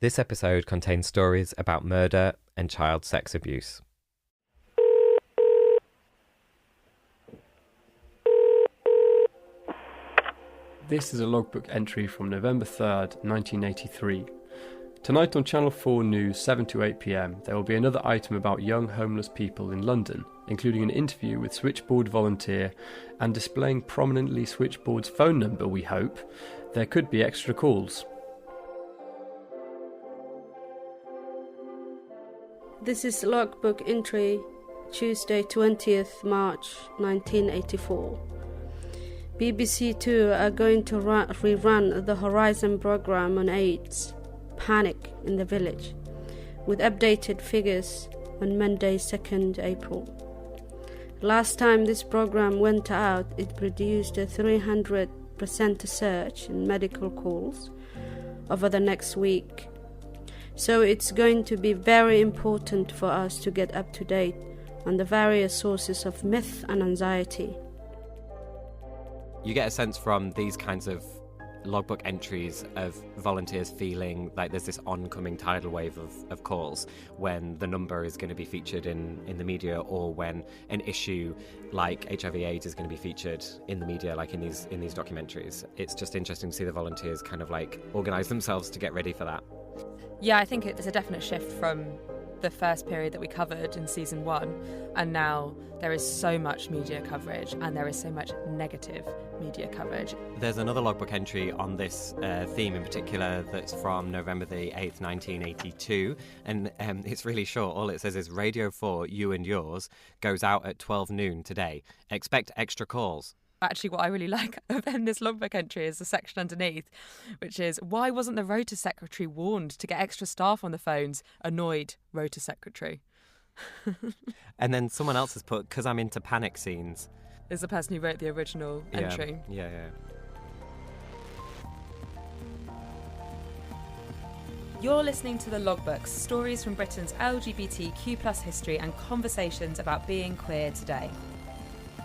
This episode contains stories about murder and child sex abuse. This is a logbook entry from November 3rd, 1983. Tonight on Channel 4 News, 7 to 8 p.m, there will be another item about young homeless people in London, including an interview with Switchboard volunteer and displaying prominently Switchboard's phone number, we hope. There could be extra calls. This is logbook entry, Tuesday 20th March 1984. BBC Two are going to rerun the Horizon programme on AIDS, Panic in the Village, with updated figures on Monday 2nd April. Last time this programme went out, it produced a 300% surge in medical calls over the next week. So it's going to be very important for us to get up to date on the various sources of myth and anxiety. You get a sense from these kinds of logbook entries of volunteers feeling like there's this oncoming tidal wave of calls when the number is going to be featured in the media, or when an issue like HIV/AIDS is going to be featured in the media, like in these documentaries. It's just interesting to see the volunteers kind of like organise themselves to get ready for that. Yeah, I think there's a definite shift from the first period that we covered in season 1, and now there is so much media coverage and there is so much negative media coverage. There's another logbook entry on this theme in particular that's from November the 8th, 1982, and it's really short. All it says is Radio 4, you and yours, goes out at 12 noon today. Expect extra calls. Actually, what I really like of this logbook entry is the section underneath, which is, why wasn't the rota secretary warned to get extra staff on the phones? Annoyed rota secretary. And then someone else has put, because I'm into panic scenes. Is the person who wrote the original entry. Yeah. You're listening to The Logbooks, stories from Britain's LGBTQ+ history and conversations about being queer today.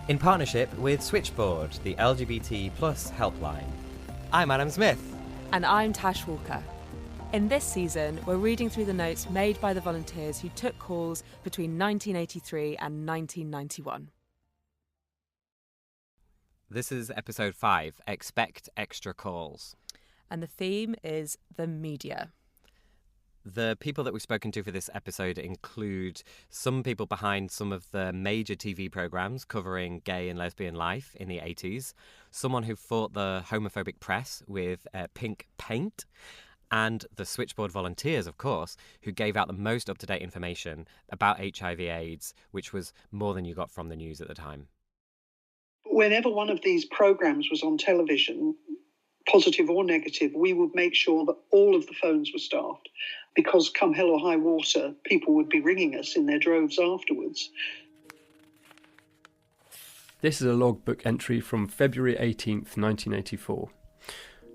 In partnership with Switchboard, the LGBT+ helpline. I'm Adam Zmith. And I'm Tash Walker. In this season, we're reading through the notes made by the volunteers who took calls between 1983 and 1991. This is episode 5, Expect Extra Calls. And the theme is the media. The people that we've spoken to for this episode include some people behind some of the major TV programmes covering gay and lesbian life in the 80s, someone who fought the homophobic press with pink paint, and the Switchboard volunteers, of course, who gave out the most up-to-date information about HIV/AIDS, which was more than you got from the news at the time. Whenever one of these programmes was on television, positive or negative, we would make sure that all of the phones were staffed, because come hell or high water, people would be ringing us in their droves afterwards. This is a logbook entry from February 18th, 1984.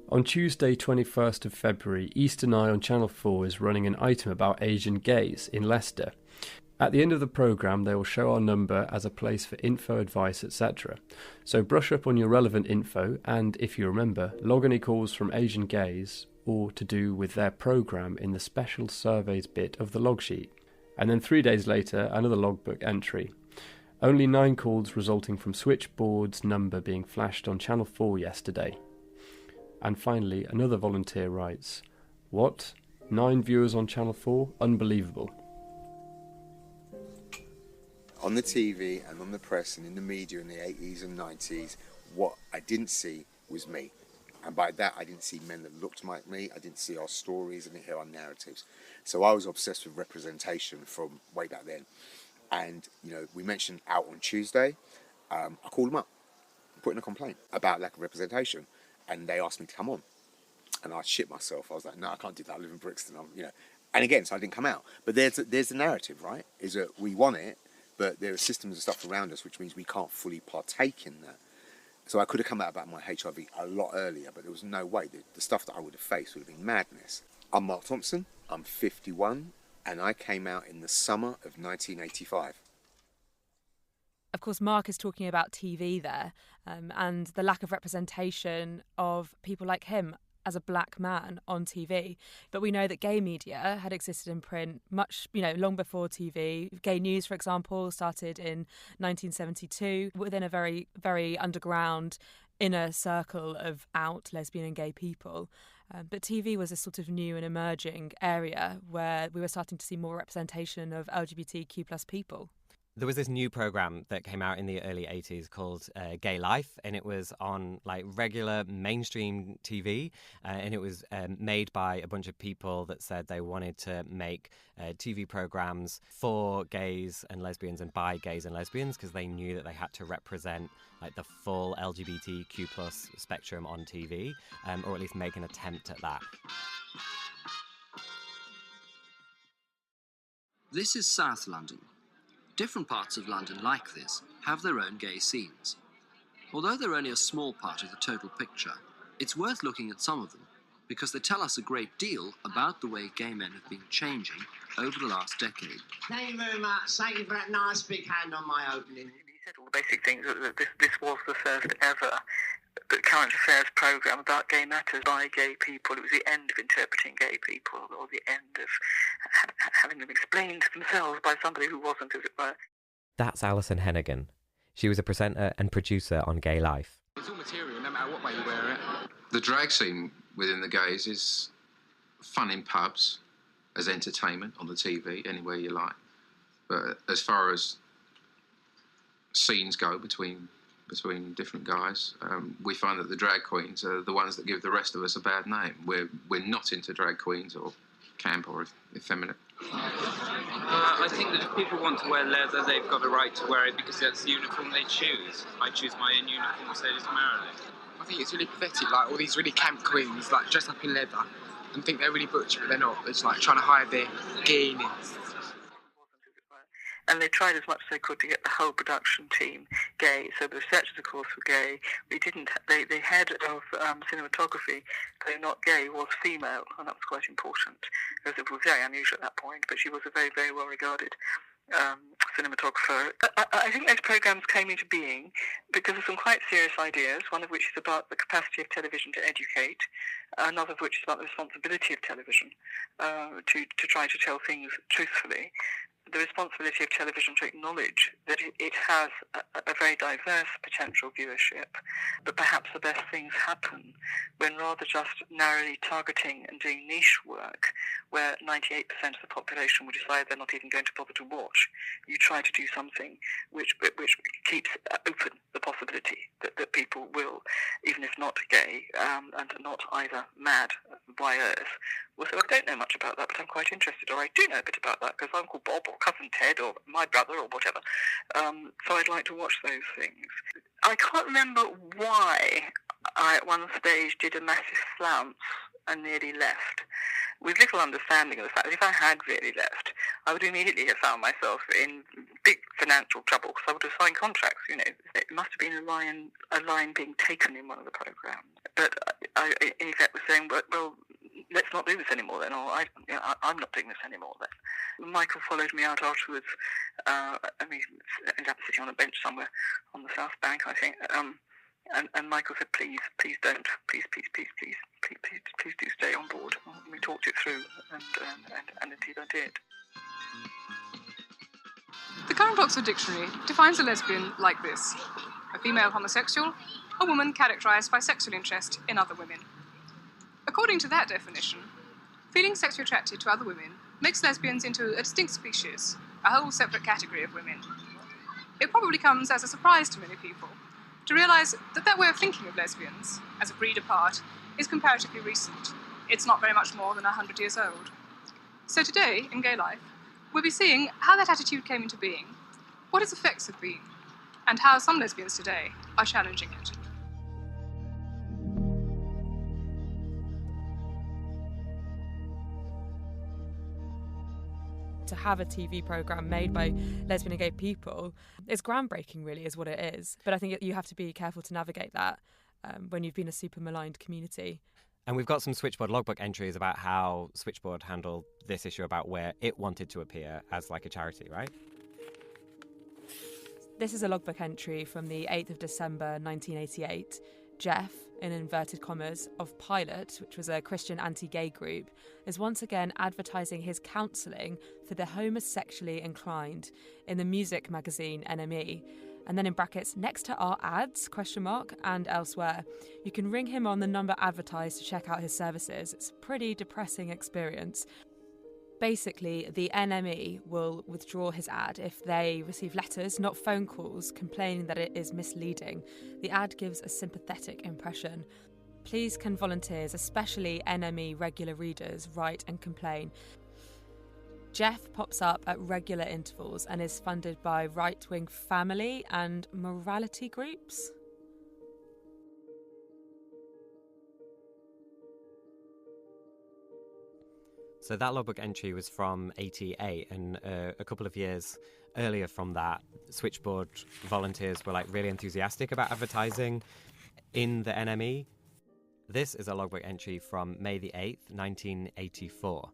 On Tuesday 21st of February, Eastern Eye on Channel 4 is running an item about Asian gays in Leicester. At the end of the programme, they will show our number as a place for info, advice, etc. So brush up on your relevant info and, if you remember, log any calls from Asian gays or to do with their programme in the special surveys bit of the log sheet. And then 3 days later, another logbook entry. Only 9 calls resulting from Switchboard's number being flashed on Channel 4 yesterday. And finally, another volunteer writes, "What? 9 viewers on Channel 4? Unbelievable." On the TV and on the press and in the media in the 80s and 90s, what I didn't see was me. And by that, I didn't see men that looked like me. I didn't see our stories. I didn't hear our narratives. So I was obsessed with representation from way back then. And, we mentioned Out on Tuesday. I called them up, put in a complaint about lack of representation. And they asked me to come on. And I shit myself. I was like, no, I can't do that. I live in Brixton. And again, so I didn't come out. But there's the narrative, right? Is that we want it, but there are systems and stuff around us, which means we can't fully partake in that. So I could have come out about my HIV a lot earlier, but there was no way. The stuff that I would have faced would have been madness. I'm Mark Thompson, I'm 51, and I came out in the summer of 1985. Of course, Mark is talking about TV there, and the lack of representation of people like him. as a black man on TV. But we know that gay media had existed in print much, long before TV. Gay News, for example, started in 1972 within a very, very underground inner circle of out lesbian and gay people. But TV was a sort of new and emerging area where we were starting to see more representation of LGBTQ plus people. There was this new program that came out in the early 80s called Gay Life, and it was on regular mainstream TV, and it was made by a bunch of people that said they wanted to make TV programs for gays and lesbians and by gays and lesbians, because they knew that they had to represent the full LGBTQ plus spectrum on TV, or at least make an attempt at that. This is South London. Different parts of London like this have their own gay scenes. Although they're only a small part of the total picture, it's worth looking at some of them because they tell us a great deal about the way gay men have been changing over the last decade. Thank you very much. Thank you for that nice big hand on my opening. He said all the basic things, that this was the first ever current affairs programme about gay matters by gay people. It was the end of interpreting gay people, or the end of having them explained to themselves by somebody who wasn't, as it were. That's Alison Hennigan. She was a presenter and producer on Gay Life. It's all material, no matter what way you wear it. The drag scene within the gays is fun in pubs, as entertainment on the TV, anywhere you like. But as far as scenes go between different guys, we find that the drag queens are the ones that give the rest of us a bad name. We're not into drag queens or camp or effeminate. I think that if people want to wear leather, they've got a right to wear it because that's the uniform they choose. I choose my own uniform, so does Marilyn. I think it's really pathetic, all these really camp queens, dressed up in leather and think they're really butch, but they're not. It's trying to hide their gayness. And they tried as much as they could to get the whole production team gay. So the researchers, of course, were gay. The head of cinematography, though not gay, was female, and that was quite important, because it was very unusual at that point, but she was a very, very well-regarded cinematographer. I think those programmes came into being because of some quite serious ideas, one of which is about the capacity of television to educate, another of which is about the responsibility of television to try to tell things truthfully, the responsibility of television to acknowledge that it has a very diverse potential viewership, but perhaps the best things happen when, rather just narrowly targeting and doing niche work where 98% of the population will decide they're not even going to bother to watch, you try to do something which keeps open the possibility that people will, even if not gay and not either mad voyeurs, will say, I don't know much about that, but I'm quite interested, or I do know a bit about that because Uncle Bob or Cousin Ted or my brother or whatever. So I'd like to watch those things. I can't remember why I at one stage did a massive flounce and nearly left, with little understanding of the fact that if I had really left, I would immediately have found myself in big financial trouble because I would have signed contracts. It must have been a line being taken in one of the programmes. But I in effect was saying, well, let's not do this anymore then, or I'm not doing this anymore then. Michael followed me out afterwards. We ended up sitting on a bench somewhere on the South Bank, I think. And Michael said, please don't, please do stay on board. And we talked it through, and indeed I did. The current Oxford Dictionary defines a lesbian like this: a female homosexual, a woman characterised by sexual interest in other women. According to that definition, feeling sexually attracted to other women makes lesbians into a distinct species, a whole separate category of women. It probably comes as a surprise to many people to realise that way of thinking of lesbians, as a breed apart, is comparatively recent. It's not very much more than 100 years old. So today, in Gay Life, we'll be seeing how that attitude came into being, what its effects have been, and how some lesbians today are challenging it. To have a TV programme made by lesbian and gay people is groundbreaking, really, is what it is. But I think you have to be careful to navigate that when you've been a super maligned community. And we've got some Switchboard logbook entries about how Switchboard handled this issue about where it wanted to appear as a charity, right? This is a logbook entry from the 8th of December 1988. Jeff, in inverted commas, of Pilot, which was a Christian anti-gay group, is once again advertising his counselling for the homosexually inclined in the music magazine NME. And then in brackets, next to our ads, ? And elsewhere. You can ring him on the number advertised to check out his services. It's a pretty depressing experience. Basically, the NME will withdraw his ad if they receive letters, not phone calls, complaining that it is misleading. The ad gives a sympathetic impression. Please can volunteers, especially NME regular readers, write and complain. Jeff pops up at regular intervals and is funded by right-wing family and morality groups. So that logbook entry was from 88, and a couple of years earlier from that, Switchboard volunteers were really enthusiastic about advertising in the NME. This is a logbook entry from May the 8th, 1984.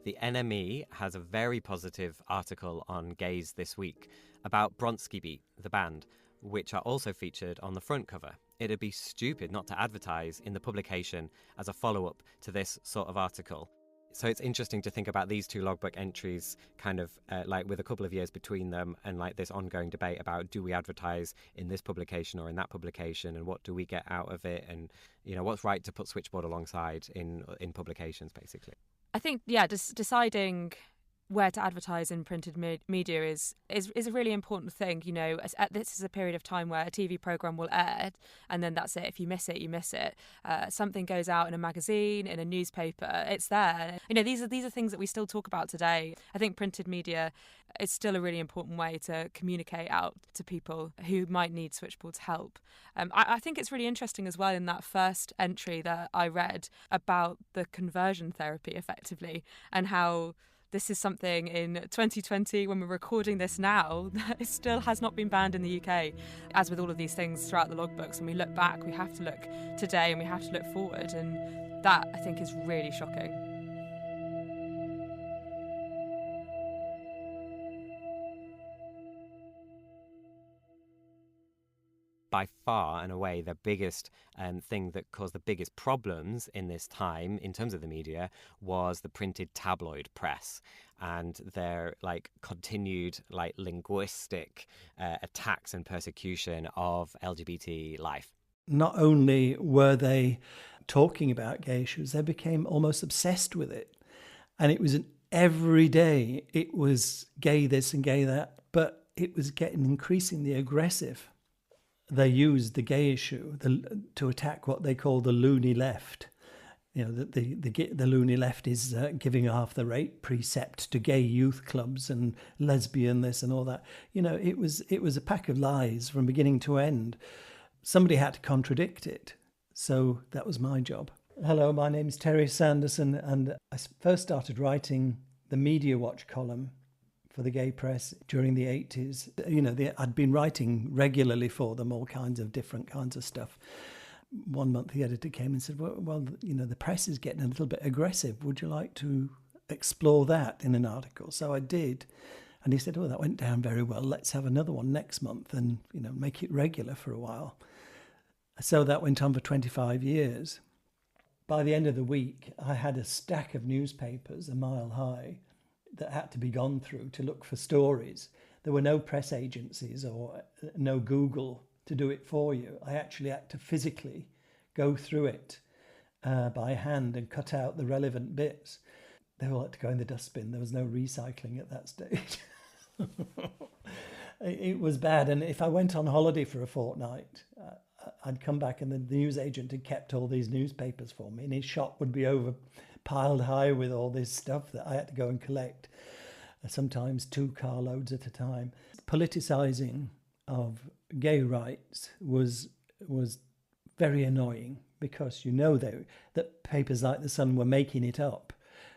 The NME has a very positive article on gays this week about Bronski Beat, the band, which are also featured on the front cover. It'd be stupid not to advertise in the publication as a follow-up to this sort of article. So it's interesting to think about these two logbook entries kind of with a couple of years between them, and this ongoing debate about, do we advertise in this publication or in that publication, and what do we get out of it, and what's right to put Switchboard alongside in publications, basically. I think, deciding where to advertise in printed media is a really important thing. This is a period of time where a TV programme will air, and then that's it. If you miss it, you miss it. Something goes out in a magazine, in a newspaper, it's there. These are things that we still talk about today. I think printed media is still a really important way to communicate out to people who might need Switchboard's help. I think it's really interesting as well in that first entry that I read about the conversion therapy, effectively, and how this is something in 2020, when we're recording this now, that it still has not been banned in the UK. As with all of these things throughout the logbooks, when we look back, we have to look today and we have to look forward. And that, I think, is really shocking. By far and away, the biggest thing that caused the biggest problems in this time, in terms of the media, was the printed tabloid press and their continued linguistic attacks and persecution of LGBT life. Not only were they talking about gay issues, they became almost obsessed with it, and it was every day it was gay this and gay that, but it was getting increasingly aggressive. They used the gay issue to attack what they call the loony left. The loony left is giving half the rape precept to gay youth clubs and lesbian this and all that. It was a pack of lies from beginning to end. Somebody had to contradict it, so that was my job. Hello, my name's Terry Sanderson, and I first started writing the Media Watch column for the gay press during the 80s. I'd been writing regularly for them, all kinds of different kinds of stuff. One month the editor came and said, well, the press is getting a little bit aggressive. Would you like to explore that in an article? So I did. And he said, that went down very well. Let's have another one next month and, make it regular for a while. So that went on for 25 years. By the end of the week, I had a stack of newspapers a mile high that had to be gone through to look for stories. There were no press agencies or no Google to do it for you. I actually had to physically go through it by hand and cut out the relevant bits. They all had to go in the dustbin. There was no recycling at that stage. It was bad. And if I went on holiday for a fortnight, I'd come back and the newsagent had kept all these newspapers for me, and his shop would be piled high with all this stuff that I had to go and collect, sometimes 2 carloads at a time. Politicising of gay rights was very annoying, because that papers like The Sun were making it up.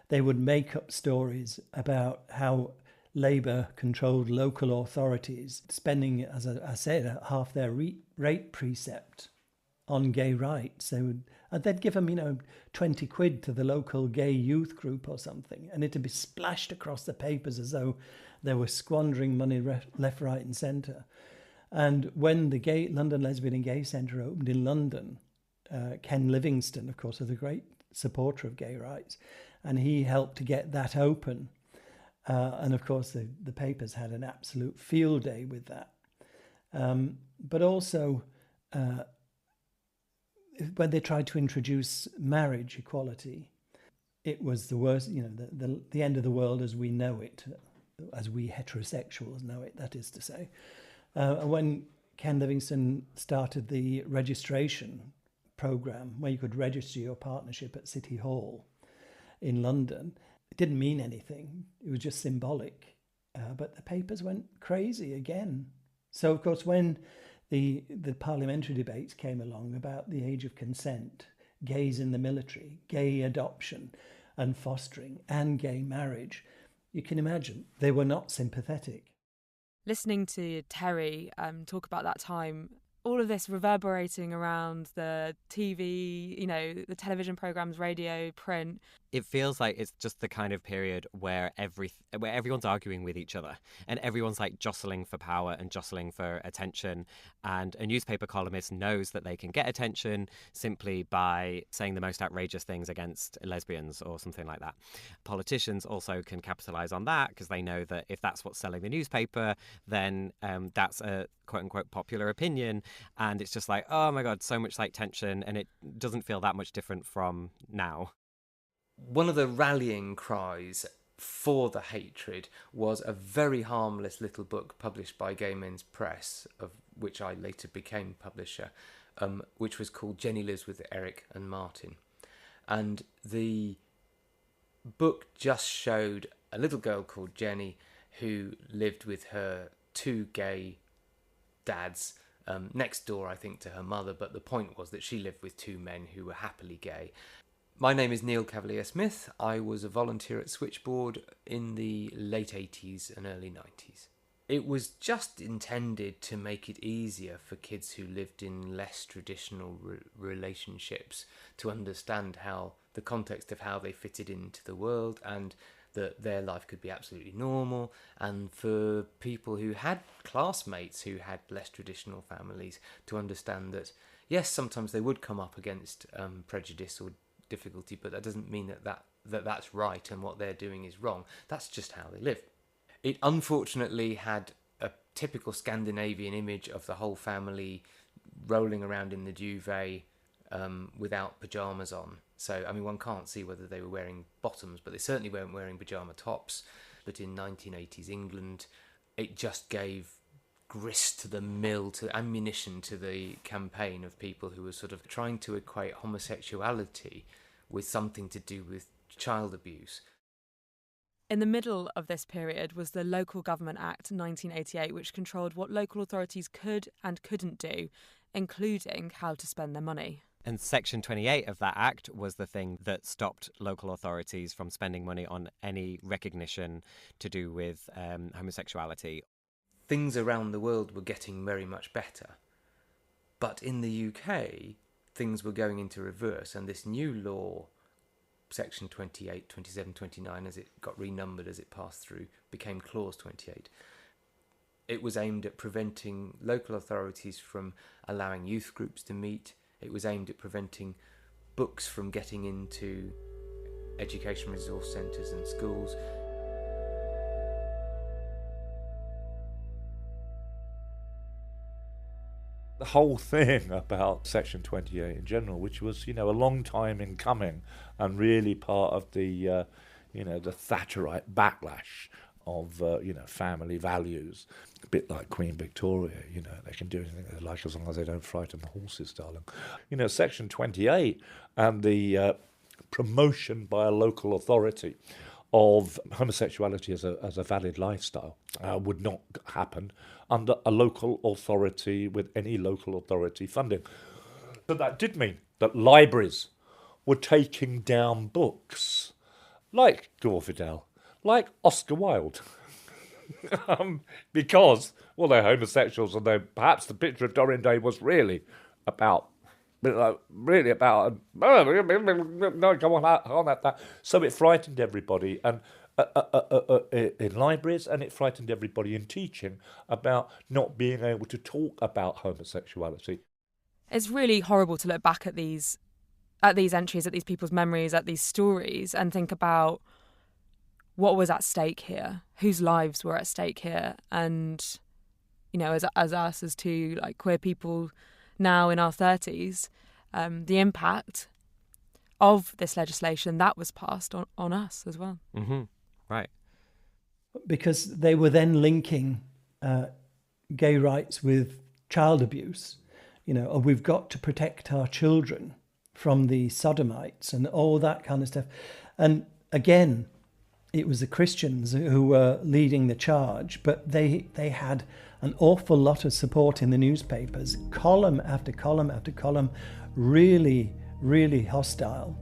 They would make up stories about how Labour controlled local authorities spending, as I said, half their rate precept on gay rights. They'd give them, 20 quid to the local gay youth group or something, and it'd be splashed across the papers as though they were squandering money left, right and centre. And when the London Lesbian and Gay Centre opened in London, Ken Livingstone, of course, was a great supporter of gay rights, and he helped to get that open. And of course, the papers had an absolute field day with that. But also, when they tried to introduce marriage equality, it was the worst, the end of the world as we know it, as we heterosexuals know it, that is to say. When Ken Livingstone started the registration program, where you could register your partnership at City Hall in London, it didn't mean anything. It was just symbolic. But the papers went crazy again. So, of course, when the parliamentary debates came along about the age of consent, gays in the military, gay adoption and fostering, and gay marriage, you can imagine they were not sympathetic. Listening to Terry talk about that time, all of this reverberating around the TV, the television programmes, radio, print. It feels like it's just the kind of period where everyone's arguing with each other and everyone's like jostling for power and jostling for attention. And a newspaper columnist knows that they can get attention simply by saying the most outrageous things against lesbians or something like that. Politicians also can capitalise on that because they know that if that's what's selling the newspaper, then that's a quote unquote popular opinion. And it's just like, oh my God, so much like tension, and it doesn't feel that much different from now. One of the rallying cries for the hatred was a very harmless little book published by Gay Men's Press, of which I later became publisher, which was called Jenny Lives with Eric and Martin. And the book just showed a little girl called Jenny who lived with her two gay dads next door, I think, to her mother, but the point was that she lived with two men who were happily gay. My name is Neil Cavalier-Smith. I was a volunteer at Switchboard in the late 80s and early 90s. It was just intended to make it easier for kids who lived in less traditional relationships to understand how the context of how they fitted into the world, and that their life could be absolutely normal, and for people who had classmates who had less traditional families to understand that, yes, sometimes they would come up against prejudice or difficulty, but that doesn't mean that's right and what they're doing is wrong. That's just how they live. It unfortunately had a typical Scandinavian image of the whole family rolling around in the duvet without pyjamas on. So, I mean, one can't see whether they were wearing bottoms, but they certainly weren't wearing pyjama tops. But in 1980s England, it just gave grist to the mill, to ammunition to the campaign of people who were sort of trying to equate homosexuality with something to do with child abuse. In the middle of this period was the Local Government Act 1988, which controlled what local authorities could and couldn't do, including how to spend their money. And Section 28 of that act was the thing that stopped local authorities from spending money on any recognition to do with homosexuality. Things around the world were getting very much better. But in the UK, things were going into reverse, and this new law, Section 28, 27, 29, as it got renumbered as it passed through, became Clause 28. It was aimed at preventing local authorities from allowing youth groups to meet. It was aimed at preventing books from getting into education resource centres and schools. The whole thing about Section 28 in general, which was, a long time in coming and really part of the, the Thatcherite backlash of, family values. A bit like Queen Victoria, they can do anything they like as long as they don't frighten the horses, darling. Section 28 and the promotion by a local authority of homosexuality as a valid lifestyle would not happen under a local authority with any local authority funding. So that did mean that libraries were taking down books like Gore Vidal, like Oscar Wilde, because, they're homosexuals, and perhaps the picture of Dorian Day was really about. No, go on at that. So it frightened everybody, and in libraries, and it frightened everybody in teaching about not being able to talk about homosexuality. It's really horrible to look back at these entries, at these people's memories, at these stories, and think about what was at stake here, whose lives were at stake here, and as us, as two like queer people now in our 30s, the impact of this legislation that was passed on us as well. Mm-hmm. Right. Because they were then linking gay rights with child abuse. We've got to protect our children from the sodomites and all that kind of stuff. And again, it was the Christians who were leading the charge, but they had an awful lot of support in the newspapers, column after column after column, really, really hostile.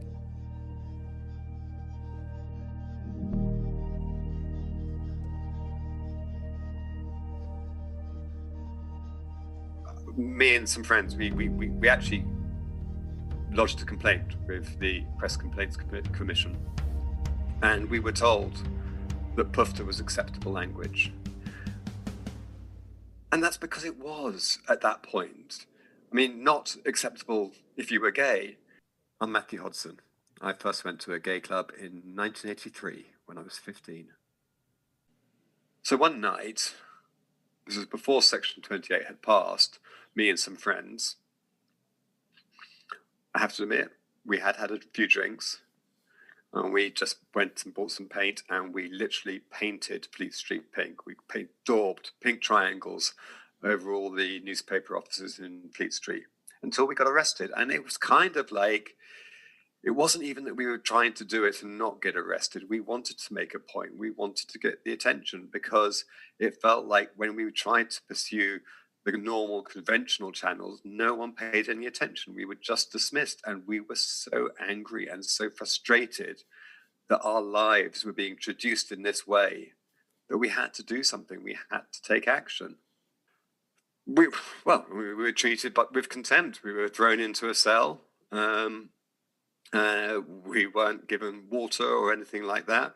Me and some friends, we actually lodged a complaint with the Press Complaints Commission, and we were told that PUFTA was acceptable language. And that's because it was at that point. I mean, not acceptable if you were gay. I'm Matthew Hodson. I first went to a gay club in 1983 when I was 15. So one night, this was before Section 28 had passed, me and some friends, I have to admit, we had a few drinks, and we just went and bought some paint, and we literally painted Fleet Street pink. We daubed pink triangles over all the newspaper offices in Fleet Street until we got arrested. And it was kind of like, it wasn't even that we were trying to do it and not get arrested. We wanted to make a point. We wanted to get the attention, because it felt like when we tried to pursue the normal conventional channels, no one paid any attention. We were just dismissed, and we were so angry and so frustrated that our lives were being traduced in this way that we had to do something. We had to take action. We were treated with contempt. We were thrown into a cell. We weren't given water or anything like that.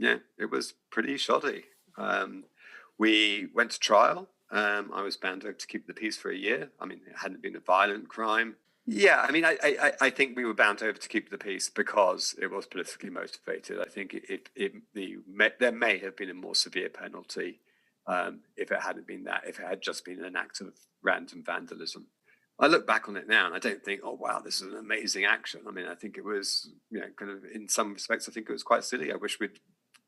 It was pretty shoddy. We went to trial. I was bound over to keep the peace for a year. I mean, it hadn't been a violent crime. Yeah, I mean, I think we were bound over to keep the peace because it was politically motivated. I think there may have been a more severe penalty if it hadn't been that, if it had just been an act of random vandalism. I look back on it now and I don't think, oh, wow, this is an amazing action. I mean, I think it was, kind of, in some respects, I think it was quite silly. I wish we'd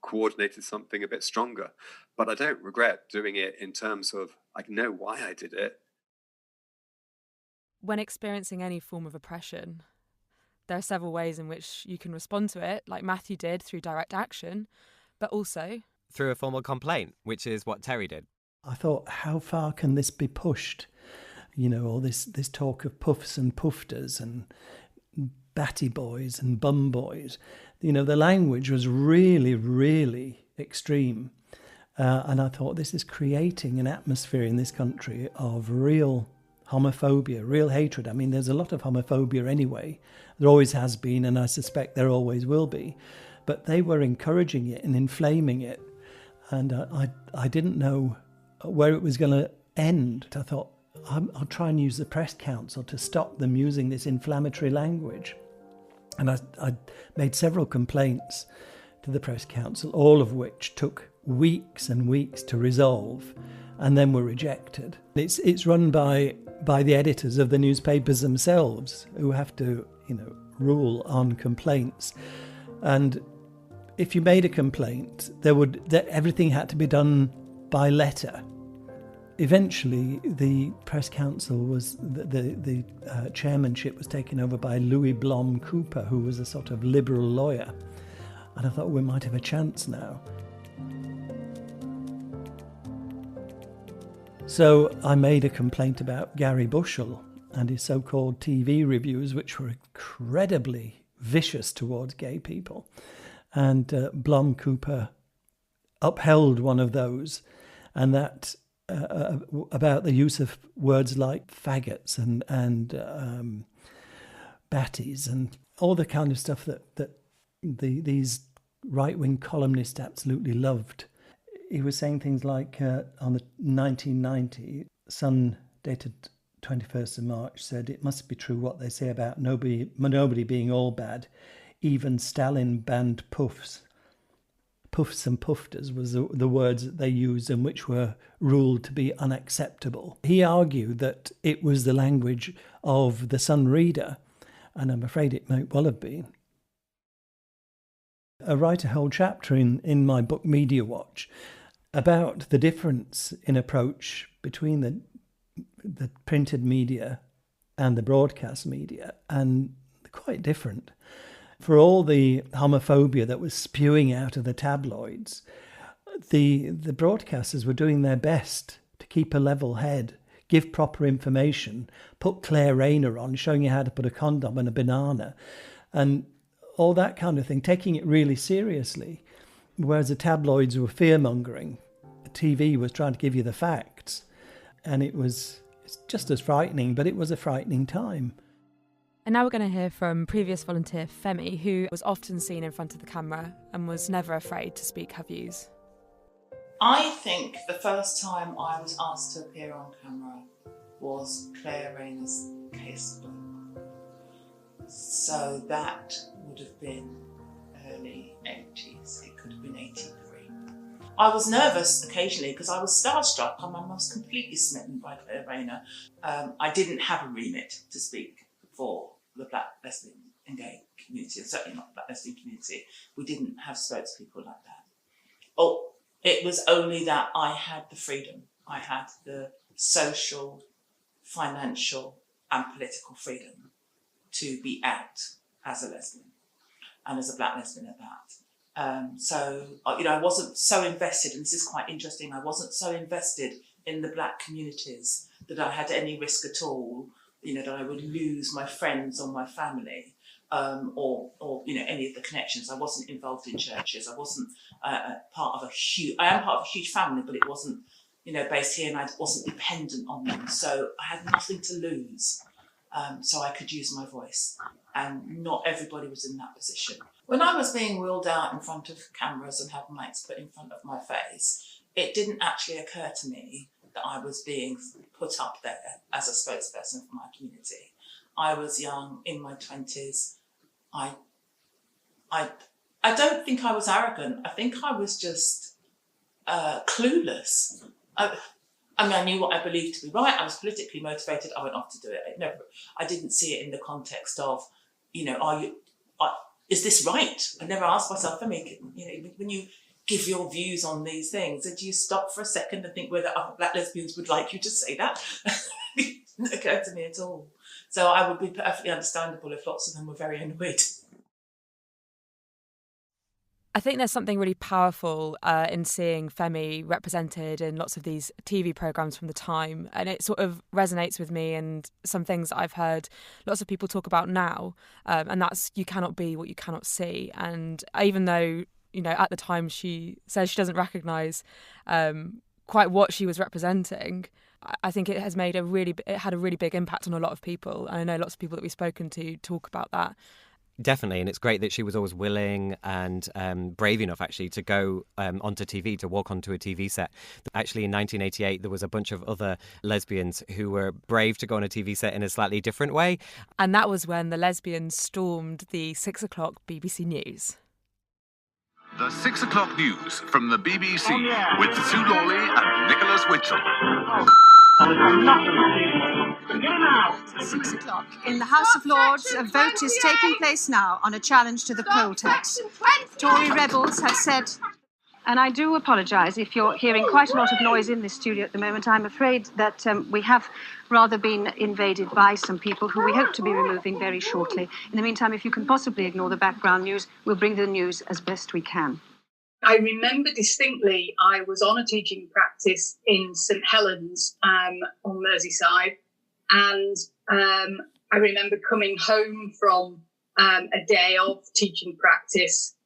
coordinated something a bit stronger, but I don't regret doing it in terms of, I know why I did it. When experiencing any form of oppression, there are several ways in which you can respond to it, like Matthew did through direct action, but also through a formal complaint, which is what Terry did. I thought, how far can this be pushed? All this talk of puffs and puftas and batty boys and bum boys. The language was really, really extreme. And I thought, this is creating an atmosphere in this country of real homophobia, real hatred. I mean, there's a lot of homophobia anyway. There always has been, and I suspect there always will be. But they were encouraging it and inflaming it. And I didn't know where it was going to end. I thought, I'll try and use the Press Council to stop them using this inflammatory language. And I made several complaints to the Press Council, all of which took weeks and weeks to resolve and then were rejected. It's run by the editors of the newspapers themselves, who have to, rule on complaints. And if you made a complaint, everything had to be done by letter. Eventually, the Press Council was the chairmanship was taken over by Louis Blom Cooper, who was a sort of liberal lawyer, and I thought we might have a chance now. So I made a complaint about Gary Bushell and his so-called TV reviews, which were incredibly vicious towards gay people, and Blom Cooper upheld one of those, and that. About the use of words like faggots and batties and all the kind of stuff that these right-wing columnists absolutely loved. He was saying things like, on the 1990, Sun dated 21st of March said, "It must be true what they say about nobody being all bad. Even Stalin banned puffs." Puffs and pufters was the words that they used, and which were ruled to be unacceptable. He argued that it was the language of the Sun reader, and I'm afraid it might well have been. I write a whole chapter in my book Media Watch about the difference in approach between the printed media and the broadcast media, and they're quite different. For all the homophobia that was spewing out of the tabloids, the broadcasters were doing their best to keep a level head, give proper information, put Claire Rayner on, showing you how to put a condom and a banana, and all that kind of thing, taking it really seriously. Whereas the tabloids were fear-mongering, the TV was trying to give you the facts, and it's just as frightening, but it was a frightening time. And now we're going to hear from previous volunteer Femi, who was often seen in front of the camera and was never afraid to speak her views. I think the first time I was asked to appear on camera was Claire Rayner's case book. So that would have been early 80s. It could have been 83. I was nervous occasionally because I was starstruck. I was completely smitten by Claire Rayner. I didn't have a remit to speak for the black, lesbian and gay community, and certainly not the black lesbian community. We didn't have spokespeople like that. It was only that I had the freedom. I had the social, financial and political freedom to be out as a lesbian and as a black lesbian at that. So I wasn't so invested, and this is quite interesting, I wasn't so invested in the black communities that I had any risk at all, that I would lose my friends or my family, or any of the connections. I wasn't involved in churches. I wasn't I am part of a huge family, but it wasn't, based here, and I wasn't dependent on them. So I had nothing to lose. So I could use my voice, and not everybody was in that position. When I was being wheeled out in front of cameras and had mics put in front of my face, it didn't actually occur to me that I was being put up there as a spokesperson for my community. I was young, in my 20s. I don't think I was arrogant. I think I was just clueless. I knew what I believed to be right. I was politically motivated. I went off to do it. I didn't see it in the context of, is this right? I never asked myself, when you give your views on these things, did you stop for a second and think whether other black lesbians would like you to say that? It didn't occur to me at all. So I would be perfectly understandable if lots of them were very annoyed. I think there's something really powerful in seeing Femi represented in lots of these TV programmes from the time, and it sort of resonates with me and some things that I've heard lots of people talk about now, and that's you cannot be what you cannot see. And even though, at the time she says she doesn't recognise quite what she was representing, I think it had a really big impact on a lot of people. And I know lots of people that we've spoken to talk about that. Definitely, and it's great that she was always willing and brave enough, actually, to go onto TV, to walk onto a TV set. Actually, in 1988, there was a bunch of other lesbians who were brave to go on a TV set in a slightly different way. And that was when the lesbians stormed the 6 o'clock BBC News. The 6 o'clock news from the BBC with Sue Lawley and Nicholas Winchell. 6 o'clock. In the House of Lords, a vote is taking place now on a challenge to the poll tax. Tory rebels have said... And I do apologise if you're hearing quite a lot of noise in this studio at the moment. I'm afraid that we have rather been invaded by some people who we hope to be removing very shortly. In the meantime, if you can possibly ignore the background news, we'll bring the news as best we can. I remember distinctly I was on a teaching practice in St Helens on Merseyside, and I remember coming home from a day of teaching practice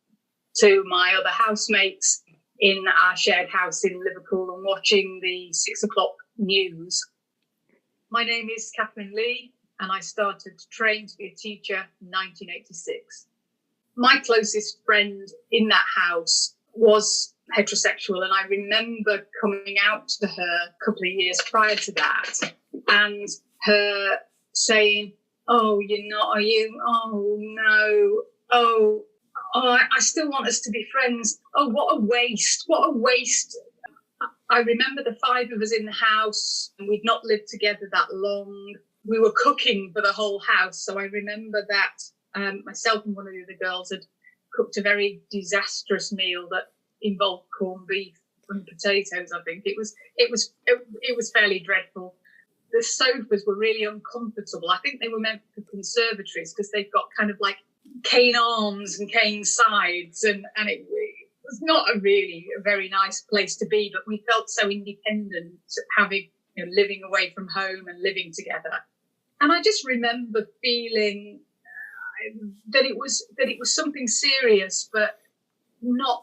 to my other housemates in our shared house in Liverpool and watching the 6 o'clock news. My name is Catherine Lee, and I started to train to be a teacher in 1986. My closest friend in that house was heterosexual, and I remember coming out to her a couple of years prior to that, and her saying, "Oh, you're not, are you? Oh, no. Oh, I still want us to be friends. Oh, what a waste. What a waste." I remember the 5 of us in the house, and we'd not lived together that long. We were cooking for the whole house. So I remember that myself and one of the other girls had cooked a very disastrous meal that involved corned beef and potatoes. I think it was fairly dreadful. The sofas were really uncomfortable. I think they were meant for conservatories because they've got kind of like cane arms and cane sides, and it was not a very nice place to be. But we felt so independent, having living away from home and living together. And I just remember feeling that it was something serious, but not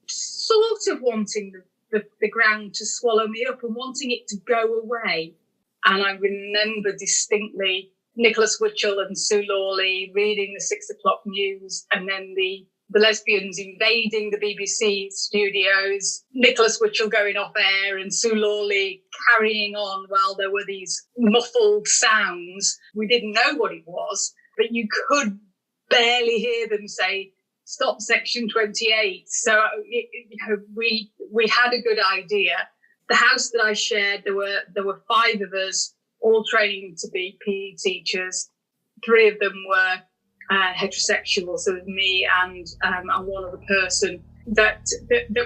sort of wanting the ground to swallow me up and wanting it to go away. And I remember distinctly Nicholas Witchell and Sue Lawley reading the 6 o'clock news, and then the lesbians invading the BBC studios, Nicholas Witchell going off air and Sue Lawley carrying on while there were these muffled sounds. We didn't know what it was, but you could barely hear them say, "Stop Section 28. So we had a good idea. The house that I shared, there were 5 of us, all training to be PE teachers. 3 of them were heterosexual, so it was me and one other person that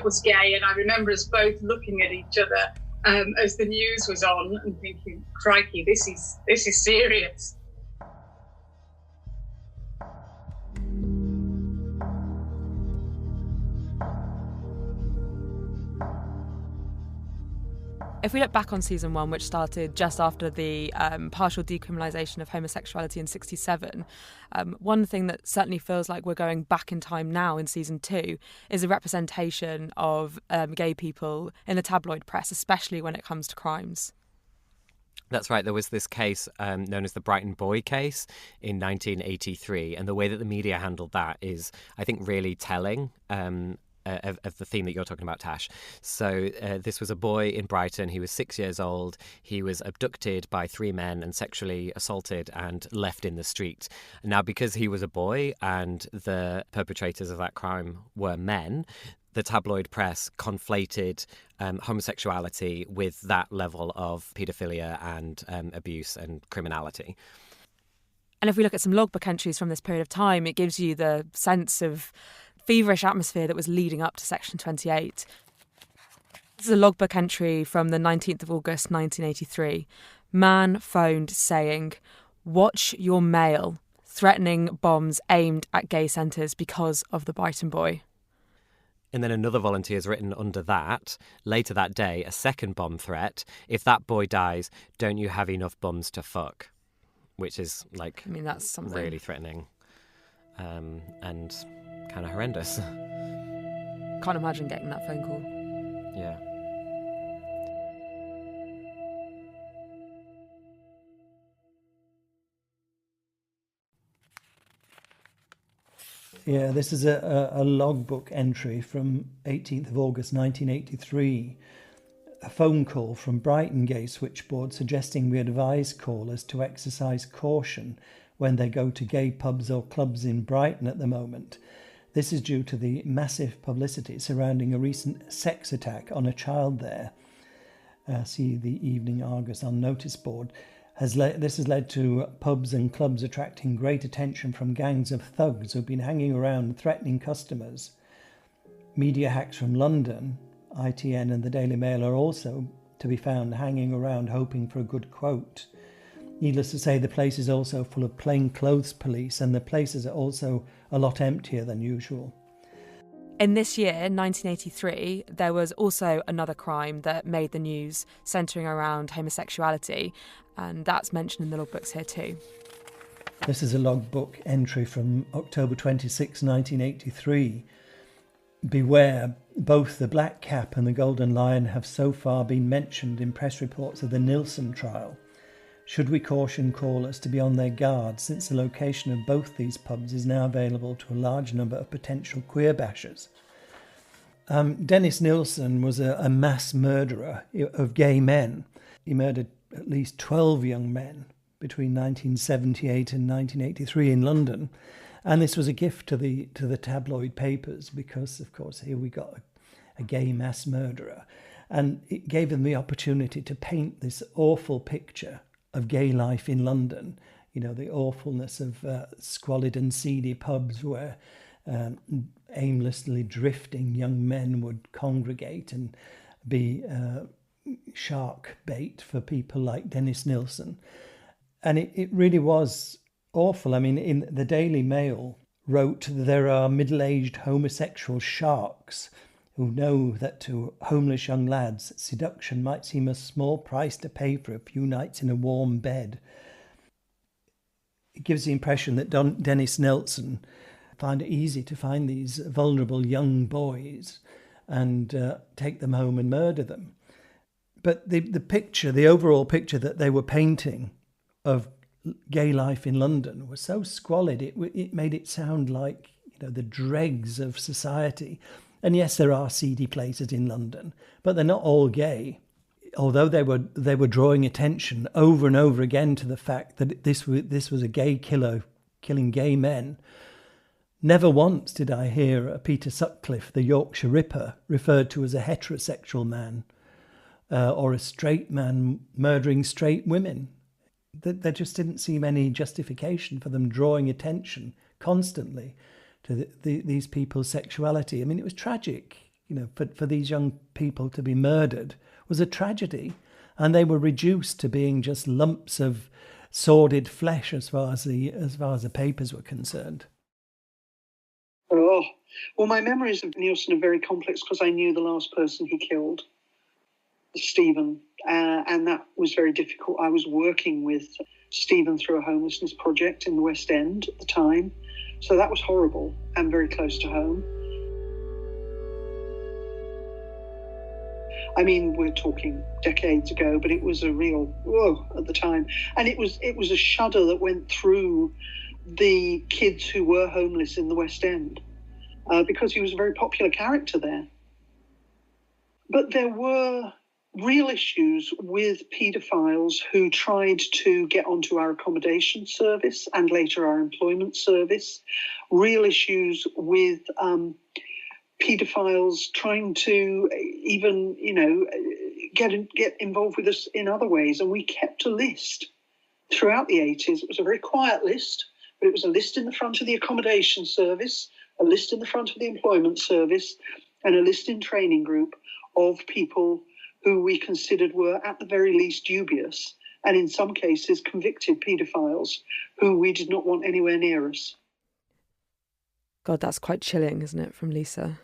was gay. And I remember us both looking at each other as the news was on and thinking, "Crikey, this is serious." If we look back on season 1, which started just after the partial decriminalisation of homosexuality in 1967, one thing that certainly feels like we're going back in time now in season 2 is a representation of gay people in the tabloid press, especially when it comes to crimes. That's right. There was this case known as the Brighton Boy case in 1983, and the way that the media handled that is, I think, really telling of the theme that you're talking about, Tash. So this was a boy in Brighton. He was 6 years old. He was abducted by 3 men and sexually assaulted and left in the street. Now, because he was a boy and the perpetrators of that crime were men, the tabloid press conflated homosexuality with that level of paedophilia and abuse and criminality. And if we look at some logbook entries from this period of time, it gives you the sense of feverish atmosphere that was leading up to Section 28. This is a logbook entry from the 19th of August 1983. Man phoned saying, "Watch your mail," threatening bombs aimed at gay centres because of the Brighton Boy. And then another volunteer has written under that, later that day, a second bomb threat: "If that boy dies, don't you have enough bums to fuck?" Which is, like, I mean, that's something really threatening and kind of horrendous. Can't imagine getting that phone call. Yeah. Yeah, this is a logbook entry from 18th of August 1983. A phone call from Brighton Gay Switchboard suggesting we advise callers to exercise caution when they go to gay pubs or clubs in Brighton at the moment. This is due to the massive publicity surrounding a recent sex attack on a child there. See the Evening Argus on notice board. This has led to pubs and clubs attracting great attention from gangs of thugs who've been hanging around threatening customers. Media hacks from London, ITN and the Daily Mail are also to be found hanging around hoping for a good quote. Needless to say, the place is also full of plainclothes police, and the places are also a lot emptier than usual. In this year, 1983, there was also another crime that made the news, centering around homosexuality, and that's mentioned in the logbooks here too. This is a logbook entry from October 26, 1983. Beware, both the Black Cap and the Golden Lion have so far been mentioned in press reports of the Nilsson trial. Should we caution callers to be on their guard, since the location of both these pubs is now available to a large number of potential queer bashers. Dennis Nilsson was a mass murderer of gay men. He murdered at least 12 young men between 1978 and 1983 in London. And this was a gift to the tabloid papers because, of course, here we got a gay mass murderer. And it gave them the opportunity to paint this awful picture of gay life in London, you know, the awfulness of squalid and seedy pubs where aimlessly drifting young men would congregate and be shark bait for people like Dennis Nilsson. And it really was awful. I mean, in the Daily Mail wrote, there are middle-aged homosexual sharks who know that to homeless young lads, seduction might seem a small price to pay for a few nights in a warm bed. It gives the impression that Dennis Nilsson found it easy to find these vulnerable young boys and take them home and murder them. But the picture, the overall picture that they were painting of gay life in London was so squalid, it made it sound like, you know, the dregs of society. And yes, there are seedy places in London, but they're not all gay. Although they were drawing attention over and over again to the fact that this was a gay killer killing gay men, never once did I hear Peter Sutcliffe, the Yorkshire Ripper, referred to as a heterosexual man or a straight man murdering straight women. There just didn't seem any justification for them drawing attention constantly to these people's sexuality. I mean, it was tragic, you know, for these young people to be murdered was a tragedy, and they were reduced to being just lumps of sordid flesh as far as the papers were concerned. Oh, well, my memories of Nilsson are very complex because I knew the last person he killed, Stephen, and that was very difficult. I was working with Stephen through a homelessness project in the West End at the time, so that was horrible and very close to home. I mean, we're talking decades ago, but it was a real whoa at the time. And it was a shudder that went through the kids who were homeless in the West End because he was a very popular character there. But there were real issues with paedophiles who tried to get onto our accommodation service and later our employment service. Real issues with paedophiles trying to even, you know, get involved with us in other ways. And we kept a list throughout the 80s. It was a very quiet list, but it was a list in the front of the accommodation service, a list in the front of the employment service, and a list in training group of people who we considered were at the very least dubious, and in some cases convicted paedophiles who we did not want anywhere near us. God, that's quite chilling, isn't it, from Lisa?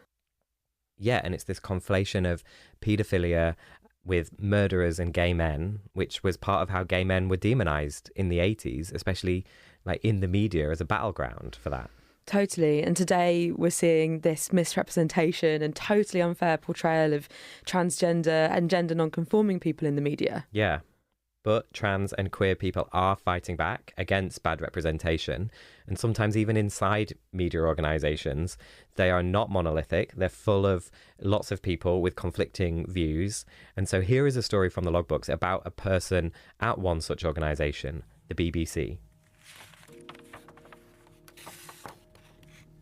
Yeah, and it's this conflation of paedophilia with murderers and gay men, which was part of how gay men were demonised in the 80s, especially like in the media as a battleground for that. Totally. And today we're seeing this misrepresentation and totally unfair portrayal of transgender and gender non-conforming people in the media. Yeah. But trans and queer people are fighting back against bad representation. And sometimes even inside media organisations, they are not monolithic. They're full of lots of people with conflicting views. And so here is a story from the logbooks about a person at one such organisation, the BBC.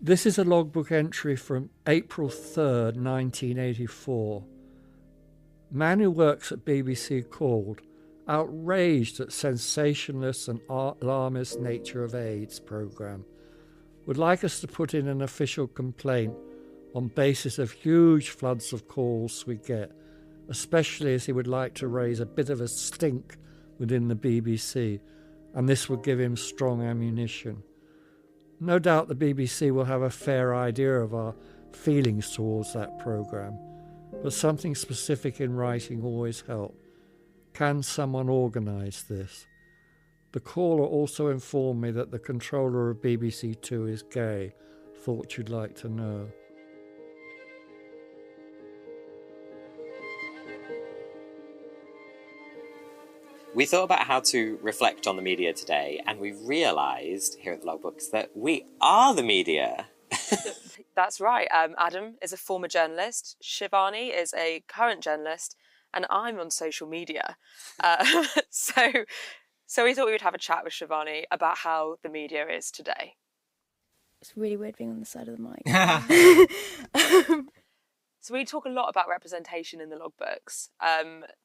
This is a logbook entry from April 3rd, 1984. Man who works at BBC called, outraged at sensationalist and alarmist nature of AIDS programme, would like us to put in an official complaint on basis of huge floods of calls we get, especially as he would like to raise a bit of a stink within the BBC, and this would give him strong ammunition. No doubt the BBC will have a fair idea of our feelings towards that programme, but something specific in writing always helps. Can someone organise this? The caller also informed me that the controller of BBC Two is gay. Thought you'd like to know. We thought about how to reflect on the media today, and we realised here at the logbooks that we are the media. That's right. Adam is a former journalist. Shivani is a current journalist. and I'm on social media. So we thought we would have a chat with Shivani about how the media is today. It's really weird being on the side of the mic. So we talk a lot about representation in the logbooks,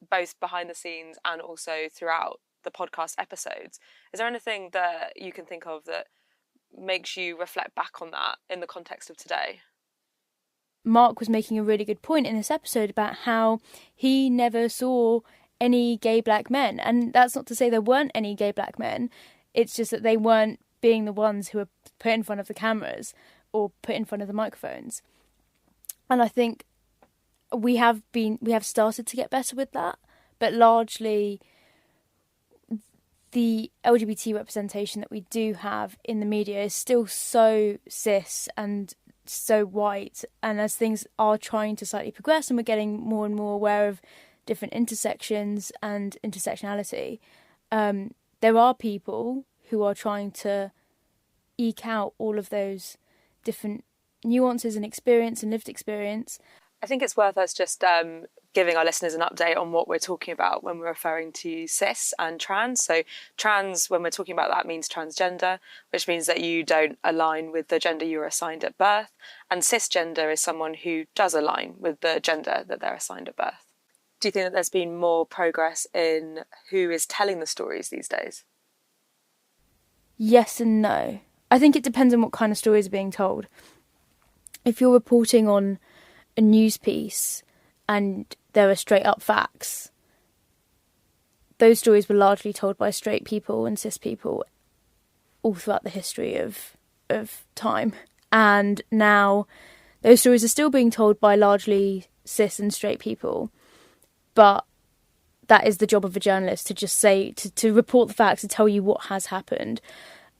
both behind the scenes and also throughout the podcast episodes. Is there anything that you can think of that makes you reflect back on that in the context of today? Mark was making a really good point in this episode about how he never saw any gay black men, and that's not to say there weren't any gay black men, it's just that they weren't being the ones who were put in front of the cameras or put in front of the microphones. And I think we have started to get better with that, but largely the LGBT representation that we do have in the media is still so cis and so white, and as things are trying to slightly progress and we're getting more and more aware of different intersections and intersectionality, there are people who are trying to eke out all of those different nuances and experience and lived experience. I think it's worth us just giving our listeners an update on what we're talking about when we're referring to cis and trans. So trans, when we're talking about that, means transgender, which means that you don't align with the gender you were assigned at birth. And cisgender is someone who does align with the gender that they're assigned at birth. Do you think that there's been more progress in who is telling the stories these days? Yes and no. I think it depends on what kind of stories are being told. If you're reporting on a news piece and there are straight up facts, those stories were largely told by straight people and cis people all throughout the history of time. And now those stories are still being told by largely cis and straight people. But that is the job of a journalist, to just say, to report the facts, to tell you what has happened.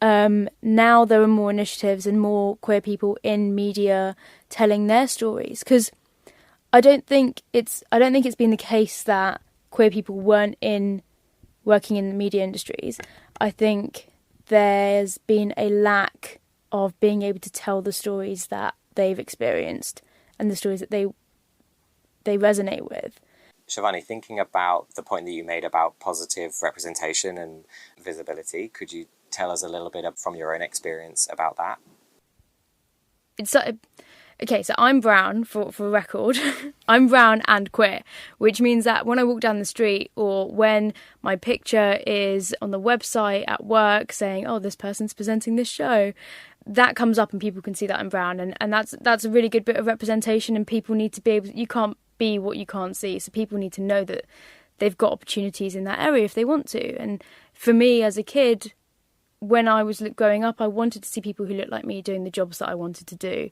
Now there are more initiatives and more queer people in media telling their stories, because I don't think it's been the case that queer people weren't working in the media industries. I think there's been a lack of being able to tell the stories that they've experienced and the stories that they resonate with. Shivani, thinking about the point that you made about positive representation and visibility, could you tell us a little bit from your own experience about that? Okay, so I'm brown, for a record. I'm brown and queer, which means that when I walk down the street or when my picture is on the website at work saying, oh, this person's presenting this show, that comes up and people can see that I'm brown, and that's a really good bit of representation, and people need to be able, you can't be what you can't see, so people need to know that they've got opportunities in that area if they want to. And for me as a kid, when I was growing up, I wanted to see people who looked like me doing the jobs that I wanted to do.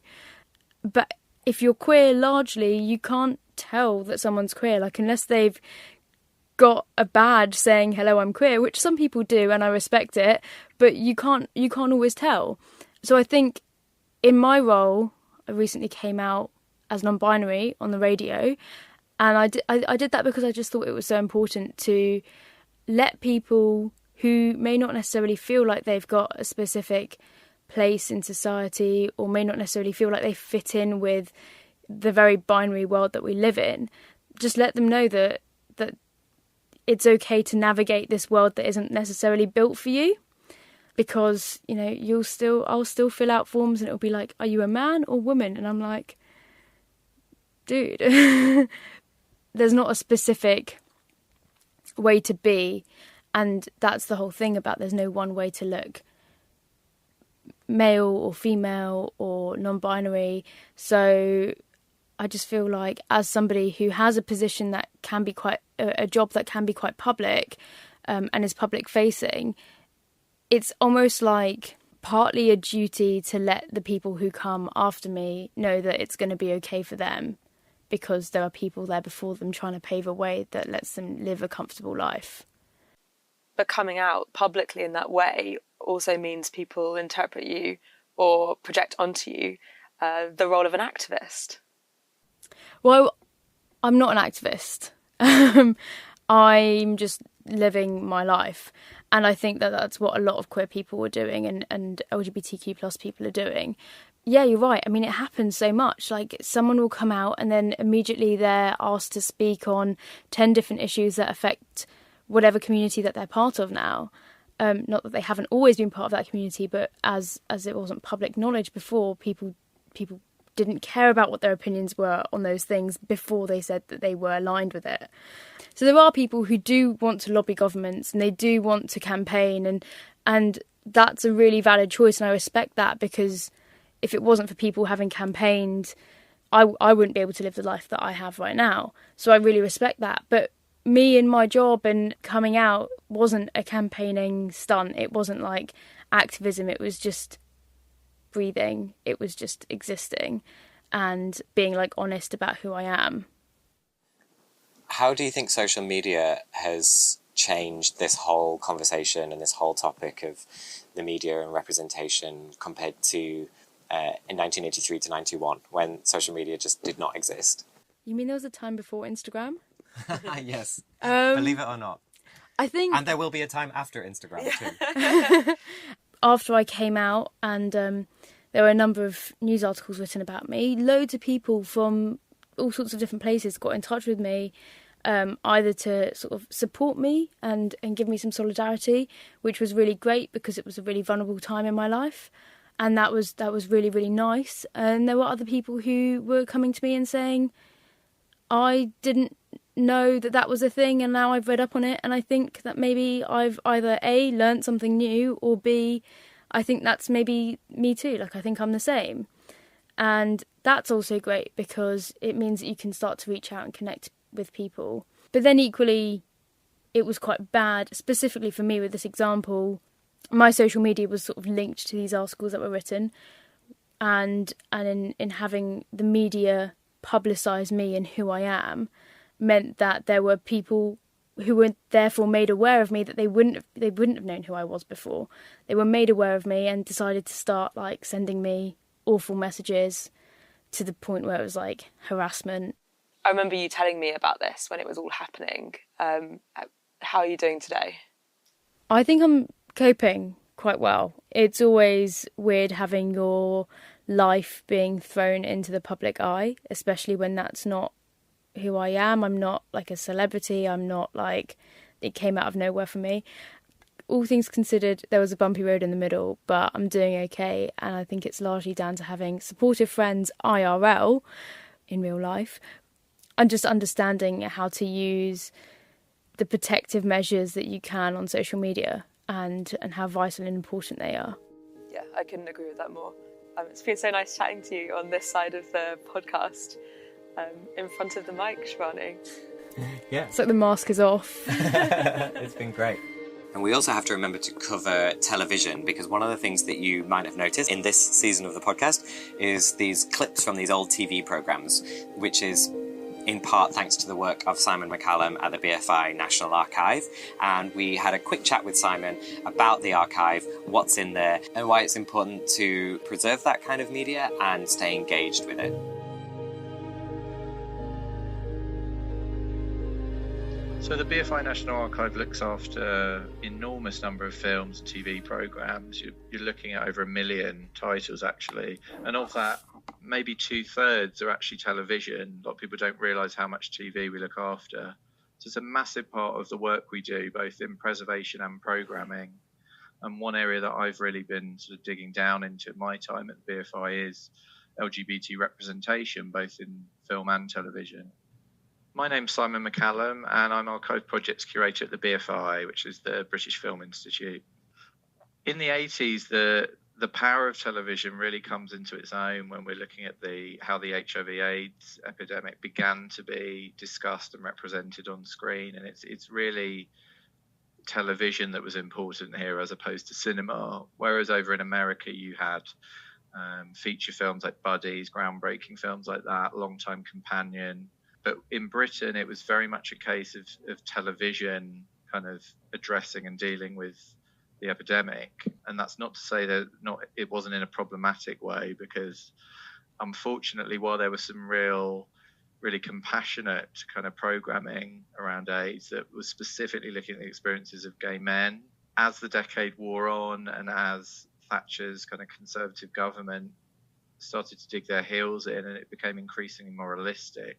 But if you're queer, largely, you can't tell that someone's queer, like unless they've got a badge saying, hello, I'm queer, which some people do, and I respect it, but you can't always tell. So I think in my role, I recently came out as non-binary on the radio, and I did that because I just thought it was so important to let people who may not necessarily feel like they've got a specific place in society or may not necessarily feel like they fit in with the very binary world that we live in, just let them know that it's okay to navigate this world that isn't necessarily built for you. Because, you know, I'll still fill out forms and it'll be like, are you a man or woman? And I'm like, dude, there's not a specific way to be. And that's the whole thing about there's no one way to look, male or female or non-binary. So I just feel like as somebody who has a position that can be a job that can be quite public and is public facing, it's almost like partly a duty to let the people who come after me know that it's going to be okay for them, because there are people there before them trying to pave a way that lets them live a comfortable life. But coming out publicly in that way also means people interpret you or project onto you the role of an activist. Well, I'm not an activist. I'm just living my life. And I think that that's what a lot of queer people are doing and LGBTQ plus people are doing. yeah, you're right. I mean, it happens so much. Like, someone will come out and then immediately they're asked to speak on 10 different issues that affect whatever community that they're part of now. Not that they haven't always been part of that community, but as it wasn't public knowledge before, people didn't care about what their opinions were on those things before they said that they were aligned with it. So there are people who do want to lobby governments and they do want to campaign, and that's a really valid choice, and I respect that, because if it wasn't for people having campaigned, I wouldn't be able to live the life that I have right now. So I really respect that. But me and my job and coming out wasn't a campaigning stunt. It wasn't like activism. It was just breathing. It was just existing and being like honest about who I am. How do you think social media has changed this whole conversation and this whole topic of the media and representation compared to in 1983 to 91, when social media just did not exist? You mean there was a time before Instagram? Yes. Believe it or not. I think... And there will be a time after Instagram too. After I came out, and there were a number of news articles written about me, loads of people from all sorts of different places got in touch with me, either to sort of support me and give me some solidarity, which was really great because it was a really vulnerable time in my life. And that was really, really nice. And there were other people who were coming to me and saying, I didn't know that was a thing, and now I've read up on it, and I think that maybe I've either A, learnt something new, or B, I think that's maybe me too. Like, I think I'm the same. And that's also great because it means that you can start to reach out and connect with people. But then equally, it was quite bad, specifically for me with this example. My social media was sort of linked to these articles that were written, and in having the media publicise me and who I am meant that there were people who were therefore made aware of me that they wouldn't have known who I was before. They were made aware of me and decided to start like sending me awful messages to the point where it was like harassment. I remember you telling me about this when it was all happening. How are you doing today? I think I'm coping quite well. It's always weird having your life being thrown into the public eye, especially when that's not who I am. I'm not like a celebrity. I'm not like, it came out of nowhere for me. All things considered, there was a bumpy road in the middle, but I'm doing okay, and I think it's largely down to having supportive friends IRL, in real life, and just understanding how to use the protective measures that you can on social media and how vital and important they are. Yeah, I couldn't agree with that more. It's been so nice chatting to you on this side of the podcast, in front of the mic, Shivani. Yeah. It's like the mask is off. It's been great. And we also have to remember to cover television, because one of the things that you might have noticed in this season of the podcast is these clips from these old TV programmes, which is in part thanks to the work of Simon McCallum at the BFI National Archive. And we had a quick chat with Simon about the archive, what's in there, and why it's important to preserve that kind of media and stay engaged with it. So the BFI National Archive looks after an enormous number of films and TV programmes. You're looking at over 1 million titles, actually. And of that, maybe 2/3 are actually television. A lot of people don't realise how much TV we look after. So it's a massive part of the work we do, both in preservation and programming. And one area that I've really been sort of digging down into in my time at the BFI is LGBT representation, both in film and television. My name's Simon McCallum, and I'm Archive Projects Curator at the BFI, which is the British Film Institute. In the 80s, the power of television really comes into its own when we're looking at how the HIV/AIDS epidemic began to be discussed and represented on screen, and it's really television that was important here as opposed to cinema. Whereas over in America, you had feature films like Buddies, groundbreaking films like that, Longtime Companion. But in Britain, it was very much a case of television kind of addressing and dealing with the epidemic. And that's not to say that it wasn't in a problematic way, because unfortunately, while there was some really compassionate kind of programming around AIDS that was specifically looking at the experiences of gay men, as the decade wore on and as Thatcher's kind of Conservative government started to dig their heels in, and it became increasingly moralistic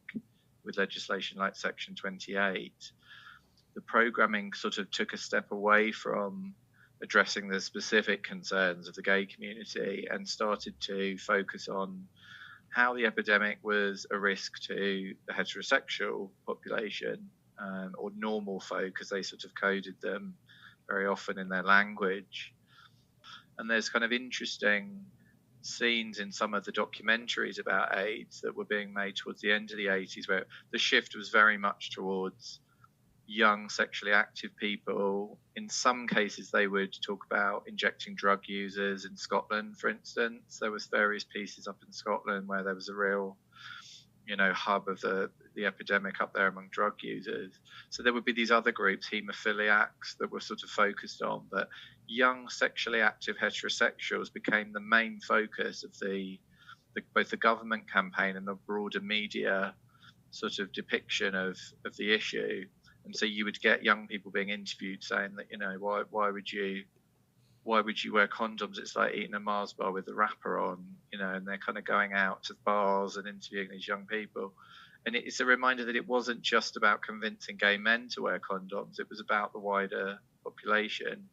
with legislation like Section 28. The programming sort of took a step away from addressing the specific concerns of the gay community and started to focus on how the epidemic was a risk to the heterosexual population, or normal folk, as they sort of coded them very often in their language. And there's kind of interesting scenes in some of the documentaries about AIDS that were being made towards the end of the 80s, where the shift was very much towards young sexually active people. In some cases, they would talk about injecting drug users in Scotland, for instance. There was various pieces up in Scotland where there was a real, hub of the epidemic up there among drug users. So there would be these other groups, haemophiliacs, that were sort of focused on, but young sexually active heterosexuals became the main focus of both the government campaign and the broader media sort of depiction of the issue. And so you would get young people being interviewed saying that, why would you wear condoms? It's like eating a Mars bar with the wrapper on, and they're kind of going out to bars and interviewing these young people. And it's a reminder that it wasn't just about convincing gay men to wear condoms. It was about the wider population.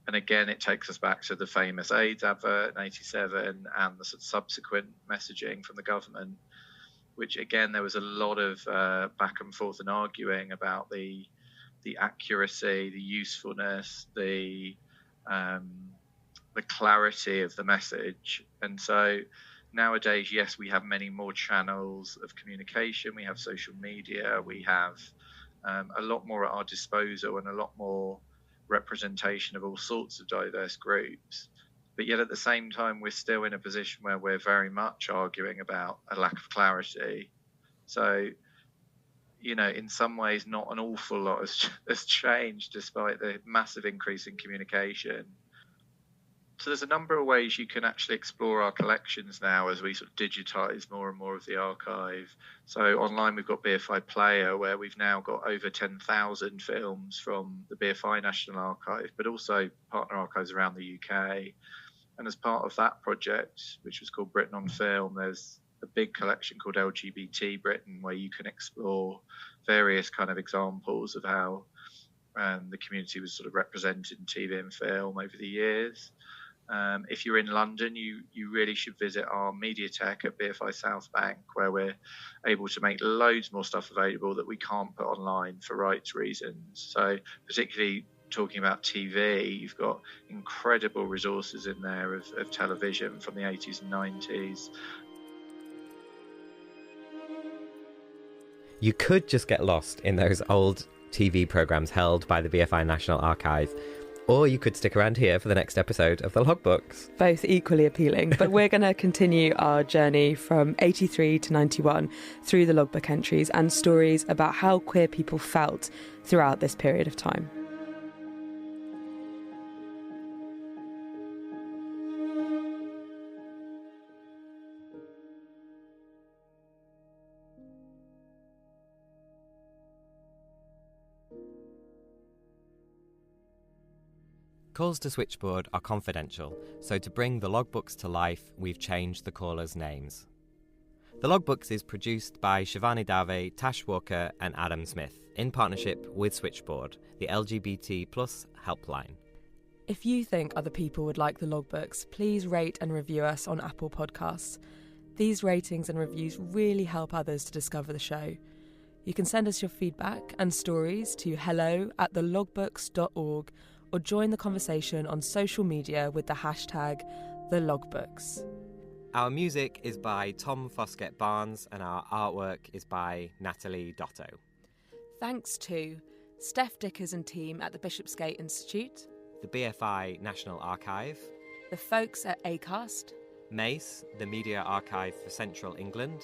And again, it takes us back to the famous AIDS advert in 87 and the sort of subsequent messaging from the government, which again, there was a lot of back and forth and arguing about the accuracy, the usefulness, the clarity of the message. And so nowadays, yes, we have many more channels of communication. We have social media. We have a lot more at our disposal and a lot more representation of all sorts of diverse groups. But yet at the same time, we're still in a position where we're very much arguing about a lack of clarity. So, in some ways, not an awful lot has changed despite the massive increase in communication. So there's a number of ways you can actually explore our collections now as we sort of digitise more and more of the archive. So online we've got BFI Player, where we've now got over 10,000 films from the BFI National Archive, but also partner archives around the UK. And as part of that project, which was called Britain on Film, there's a big collection called LGBT Britain, where you can explore various kind of examples of how the community was sort of represented in TV and film over the years. If you're in London, you really should visit our Mediatek at BFI South Bank, where we're able to make loads more stuff available that we can't put online for rights reasons. So particularly talking about TV, you've got incredible resources in there of television from the 80s and 90s. You could just get lost in those old TV programmes held by the BFI National Archive, or you could stick around here for the next episode of the Logbooks. Both equally appealing, but we're going to continue our journey from 83 to 91 through the logbook entries and stories about how queer people felt throughout this period of time. Calls to Switchboard are confidential, so to bring the logbooks to life, we've changed the callers' names. The Logbooks is produced by Shivani Dave, Tash and Adam Zmith, in partnership with Switchboard, the LGBT+ helpline. If you think other people would like the Logbooks, please rate and review us on Apple Podcasts. These ratings and reviews really help others to discover the show. You can send us your feedback and stories to hello@thelogbooks.org or join the conversation on social media with the hashtag #TheLogbooks. Our music is by Tom Foskett Barnes and our artwork is by Natalie Dotto. Thanks to Steph Dickers and team at the Bishopsgate Institute, the BFI National Archive, the folks at ACAST, Mace, the Media Archive for Central England,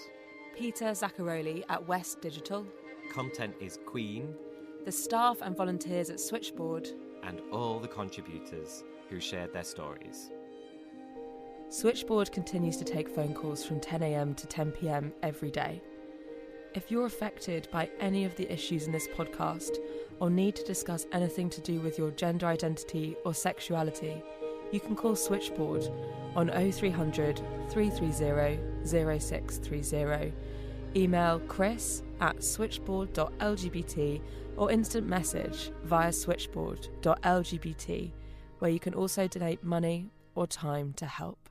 Peter Zaccaroli at West Digital, Content is Queen, the staff and volunteers at Switchboard, and all the contributors who shared their stories. Switchboard continues to take phone calls from 10 a.m. to 10 p.m. every day. If you're affected by any of the issues in this podcast or need to discuss anything to do with your gender identity or sexuality, you can call Switchboard on 0300 330 0630, email chris@switchboard.lgbt, or instant message via switchboard.lgbt, where you can also donate money or time to help.